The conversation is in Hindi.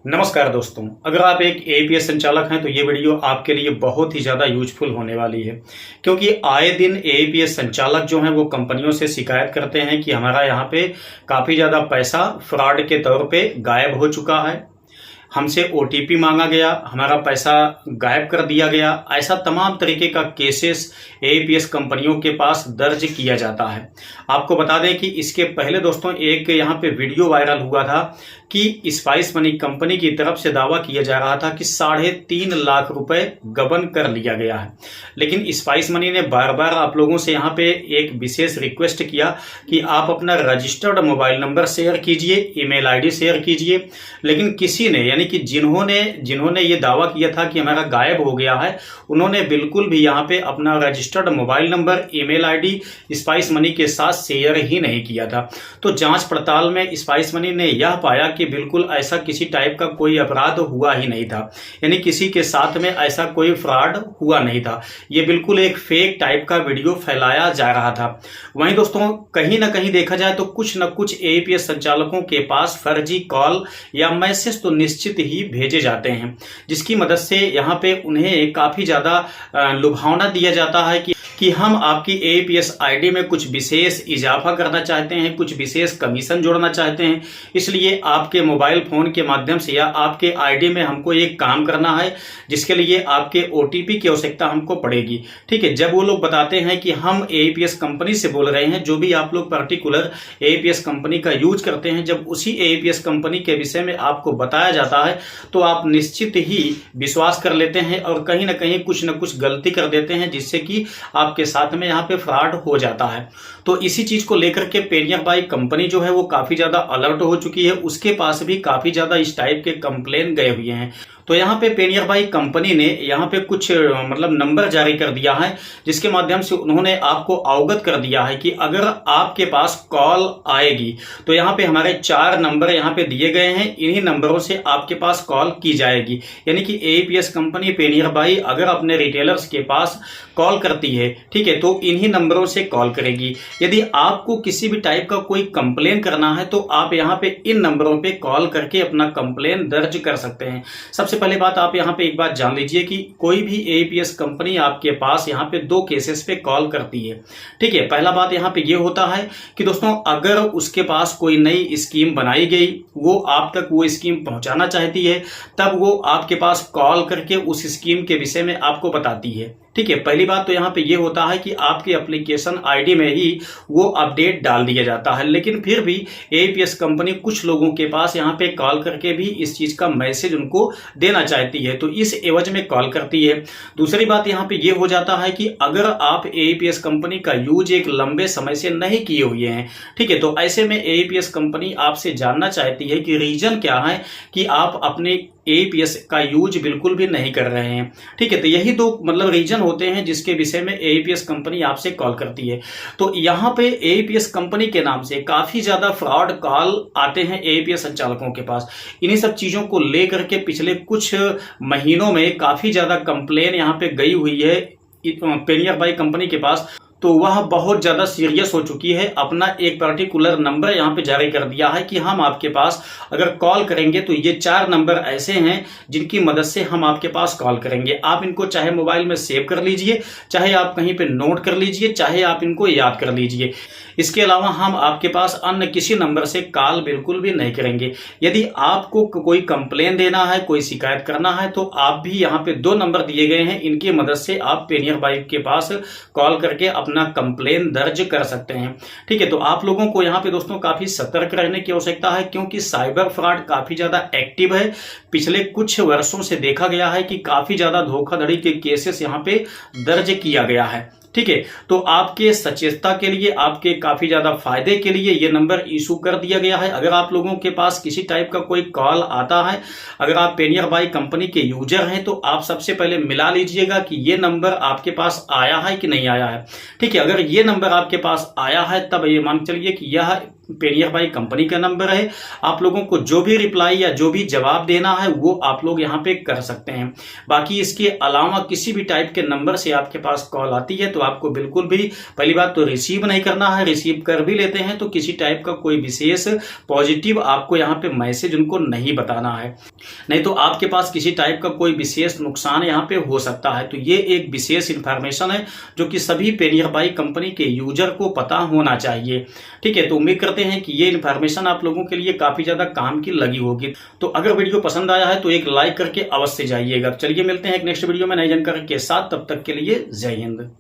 नमस्कार दोस्तों, अगर आप एक एईपीएस संचालक हैं तो ये वीडियो आपके लिए बहुत ही ज़्यादा यूजफुल होने वाली है। क्योंकि आए दिन एईपीएस संचालक जो हैं वो कंपनियों से शिकायत करते हैं कि हमारा यहाँ पे काफ़ी ज़्यादा पैसा फ्रॉड के तौर पे गायब हो चुका है, हमसे ओटीपी मांगा गया, हमारा पैसा गायब कर दिया गया। ऐसा तमाम तरीके का केसेस एईपीएस कंपनियों के पास दर्ज किया जाता है। आपको बता दें कि इसके पहले दोस्तों एक यहाँ पे वीडियो वायरल हुआ था कि स्पाइस मनी कंपनी की तरफ से दावा किया जा रहा था कि 3.5 लाख रुपए गबन कर लिया गया है। लेकिन स्पाइस मनी ने बार बार आप लोगों से यहाँ पे एक विशेष रिक्वेस्ट किया कि आप अपना रजिस्टर्ड मोबाइल नंबर शेयर कीजिए, ईमेल आईडी शेयर कीजिए। लेकिन किसी ने, यानी कि जिन्होंने ये दावा किया था कि हमारा गायब हो गया है, उन्होंने बिल्कुल भी यहाँ पे अपना registered mobile number, email ID spice money के साथ शेयर ही नहीं किया था। तो जांच पड़ताल में स्पाइस मनी ने यह पाया कि बिल्कुल ऐसा किसी टाइप का कोई अपराध हुआ ही नहीं था, यानी किसी के साथ में ऐसा कोई फ्रॉड हुआ नहीं था। ये बिल्कुल एक फेक टाइप का वीडियो फैलाया जा रहा था। वहीं दोस्तों कहीं ना कहीं देखा जाए तो कुछ न कुछ एईपीएस संचालकों के पास फर्जी कॉल या मैसेज तो निश्चित ही भेजे जाते हैं, जिसकी मदद से यहाँ पे उन्हें काफी ज्यादा लुभावना दिया जाता है कि हम आपकी एईपीएस आईडी में कुछ विशेष इजाफा करना चाहते हैं, कुछ विशेष कमीशन जोड़ना चाहते हैं, इसलिए आपके मोबाइल फोन के माध्यम से या आपके आईडी में हमको एक काम करना है, जिसके लिए आपके ओटीपी की आवश्यकता हमको पड़ेगी। ठीक है, जब वो लोग बताते हैं कि हम एईपीएस कंपनी से बोल रहे हैं, जो भी आप लोग पर्टिकुलर एईपीएस कंपनी का यूज करते हैं, जब उसी एईपीएस कंपनी के विषय में आपको बताया जाता है तो आप निश्चित ही विश्वास कर लेते हैं और कहीं ना कहीं कुछ न कुछ गलती कर देते हैं, जिससे कि आपके साथ में यहाँ पे फ्रॉड हो जाता है। तो इसी चीज को लेकर के पेनियर बाई कंपनी जो है वो काफी ज्यादा अलर्ट हो चुकी है। उसके पास भी काफी ज्यादा इस टाइप के कंप्लेन गए हुए हैं। तो यहाँ पे पेनियर बाई कंपनी ने यहाँ पे कुछ नंबर जारी कर दिया है, जिसके माध्यम से उन्होंने आपको अवगत कर दिया है कि अगर आपके पास कॉल आएगी तो यहाँ पे हमारे 4 नंबर यहाँ पे दिए गए हैं, इन्हीं नंबरों से आपके पास कॉल की जाएगी। यानी कि एईपीएस कंपनी पेनियर बाई अगर अपने रिटेलर्स के पास कॉल करती है, ठीक है, तो इन्हीं नंबरों से कॉल करेगी। यदि आपको किसी भी टाइप का कोई कंप्लेन करना है तो आप यहाँ पे इन नंबरों पे कॉल करके अपना कंप्लेन दर्ज कर सकते हैं। सबसे पहले बात आप यहाँ पे एक बात जान लीजिए कि कोई भी एईपीएस कंपनी आपके पास यहाँ पे 2 केसेस पे कॉल करती है। ठीक है, पहला बात यहाँ पे ये होता है कि दोस्तों अगर उसके पास कोई नई स्कीम बनाई गई, वो आप तक वो स्कीम पहुंचाना चाहती है, तब वो आपके पास कॉल करके उस स्कीम के विषय में आपको बताती है। ठीक है, पहली बात तो यहाँ पे ये होता है कि आपके एप्लीकेशन आईडी में ही वो अपडेट डाल दिया जाता है। लेकिन फिर भी एईपीएस कंपनी कुछ लोगों के पास यहाँ पे कॉल करके भी इस चीज का मैसेज उनको देना चाहती है, तो इस एवज में कॉल करती है। दूसरी बात यहाँ पे ये हो जाता है कि अगर आप एईपीएस कंपनी का यूज एक लंबे समय से नहीं किए हुए हैं, ठीक है, तो ऐसे में एईपीएस कंपनी आपसे जानना चाहती है कि रीजन क्या है कि आप अपने एईपीएस का यूज बिल्कुल भी नहीं कर रहे हैं। ठीक है, तो यही 2 रीजन होते हैं जिसके विषय में एईपीएस कंपनी आपसे कॉल करती है। तो यहाँ पे एईपीएस कंपनी के नाम से काफी ज्यादा फ्रॉड कॉल आते हैं एईपीएस संचालकों के पास। इन्हीं सब चीजों को लेकर के पिछले कुछ महीनों में काफी ज्यादा कंप्लेन यहाँ पे गई हुई है पेनियर बाई कंपनी के पास। तो वह बहुत ज्यादा सीरियस हो चुकी है, अपना एक पर्टिकुलर नंबर यहाँ पे जारी कर दिया है कि हम आपके पास अगर कॉल करेंगे तो ये 4 नंबर ऐसे हैं जिनकी मदद से हम आपके पास कॉल करेंगे। आप इनको चाहे मोबाइल में सेव कर लीजिए, चाहे आप कहीं पे नोट कर लीजिए, चाहे आप इनको याद कर लीजिए। इसके अलावा हम आपके पास अन्य किसी नंबर से कॉल बिल्कुल भी नहीं करेंगे। यदि आपको कोई कंप्लेन देना है, कोई शिकायत करना है, तो आप भी यहाँ पे 2 नंबर दिए गए हैं, इनकी मदद से आप पेनियर बाई के पास कॉल करके अपना कंप्लेन दर्ज कर सकते हैं। ठीक है, तो आप लोगों को यहाँ पे दोस्तों काफी सतर्क रहने की आवश्यकता है, क्योंकि साइबर फ्रॉड काफी ज्यादा एक्टिव है। पिछले कुछ वर्षों से देखा गया है कि काफी ज्यादा धोखाधड़ी के केसेस यहाँ पे दर्ज किया गया है। ठीक है, तो आपके सचेतता के लिए, आपके काफी ज्यादा फायदे के लिए ये नंबर इशू कर दिया गया है। अगर आप लोगों के पास किसी टाइप का कोई कॉल आता है, अगर आप पेनियर बाई कंपनी के यूजर हैं, तो आप सबसे पहले मिला लीजिएगा कि ये नंबर आपके पास आया है कि नहीं आया है। ठीक है, अगर ये नंबर आपके पास आया है तब ये मान चलिए कि यह पेनियर बाई कंपनी का नंबर है। आप लोगों को जो भी रिप्लाई या जो भी जवाब देना है वो आप लोग यहाँ पे कर सकते हैं। बाकी इसके अलावा किसी भी टाइप के नंबर से आपके पास कॉल आती है तो आपको बिल्कुल भी पहली बात तो रिसीव नहीं करना है। रिसीव कर भी लेते हैं तो किसी टाइप का कोई विशेष पॉजिटिव आपको यहाँ पे मैसेज उनको नहीं बताना है, नहीं तो आपके पास किसी टाइप का कोई विशेष नुकसान यहाँ पे हो सकता है। तो ये एक विशेष इंफॉर्मेशन है जो कि सभी पेनियर बाई कंपनी के यूजर को पता होना चाहिए। ठीक है, तो उम्मीद करते हैं कि ये इन्फॉर्मेशन आप लोगों के लिए काफी ज्यादा काम की लगी होगी। तो अगर वीडियो पसंद आया है तो एक लाइक करके अवश्य जाइएगा। चलिए मिलते हैं एक नेक्स्ट वीडियो में नई जानकारी के साथ, तब तक के लिए जय हिंद।